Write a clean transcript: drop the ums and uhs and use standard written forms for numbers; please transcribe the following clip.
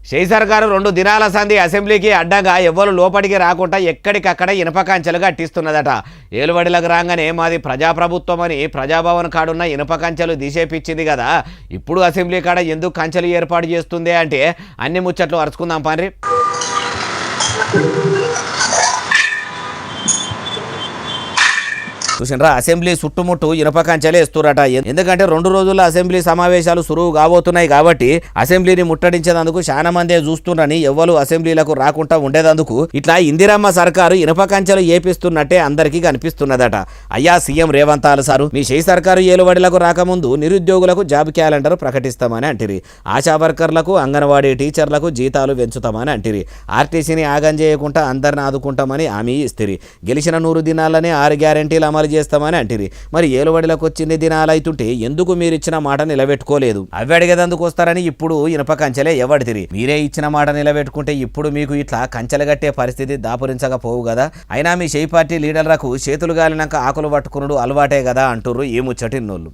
షెయి సర్కారు 2 దినాల సంధి అసెంబ్లీకి అడ్డంగా ఎవ్వరు లోపలికి రాకుండా ఎక్కడికక్కడ ఇనుప కంచెలు కట్టిస్తున్నదట. ఏలుబడిలకు రాగానే మాది ప్రజాప్రభుత్వం అని ప్రజాభవన్ కాడున్న ఇనుప కంచెలు తీసేపిచ్చింది కదా, ఇప్పుడు అసెంబ్లీ కాడ ఎందుకు కంచెలు ఏర్పాటు చేస్తుంది అంటే అన్ని ముచ్చట్లు అరుచుకుందాం పండ్రి. చూసినరా, అసెంబ్లీ చుట్టుముట్టు ఇనుప కంచెలే ఇస్తురట. ఎందుకంటే 2 రోజుల్లో అసెంబ్లీ సమావేశాలు సురువు కాబోతున్నాయి కాబట్టి అసెంబ్లీని ముట్టడించేందుకు చాలా మందే చూస్తుండని ఎవ్వరు అసెంబ్లీలకు రాకుండా ఉండేందుకు ఇట్లా ఇందిరమ్మ సర్కారు ఇనుప కంచెలు ఏపిస్తున్నట్టే అందరికీ కనిపిస్తున్నదట. అయ్యా సీఎం రేవంత్ సారు, మీ షెయి సర్కారు ఏలుబడిలకు రాకముందు నిరుద్యోగులకు జాబ్ క్యాలెండర్ ప్రకటిస్తామని అంటిరి, ఆశా వర్కర్లకు అంగన్వాడీ టీచర్లకు జీతాలు పెంచుతామని అంటిరి, ఆర్టీసీని ఆగం చేయకుండా అందరిని ఆదుకుంటామని హామీ ఇస్తిరి, గెలిచిన 100 దినాలనే 6 గ్యారెంటీలు అమలు చేస్తామని అంటిరి. మరి ఏలుబడిలకు వచ్చింది దినాలైతుంటే ఎందుకు మీరు ఇచ్చిన మాట నిలబెట్టుకోలేదు? అవి అడిగేందుకు వస్తారని ఇప్పుడు ఇనుప కంచెలే ఎవడితిరి. మీరే ఇచ్చిన మాట నిలబెట్టుకుంటే ఇప్పుడు మీకు ఇట్లా కంచెలు కట్టే పరిస్థితి దాపురించకపోవు కదా. అయినా మీ షెయి పార్టీ లీడర్లకు చేతులు గాలినాక ఆకులు పట్టుకునుడు అలవాటే కదా అంటుర్రు ఈ ముచ్చటిన్నోళ్ళు.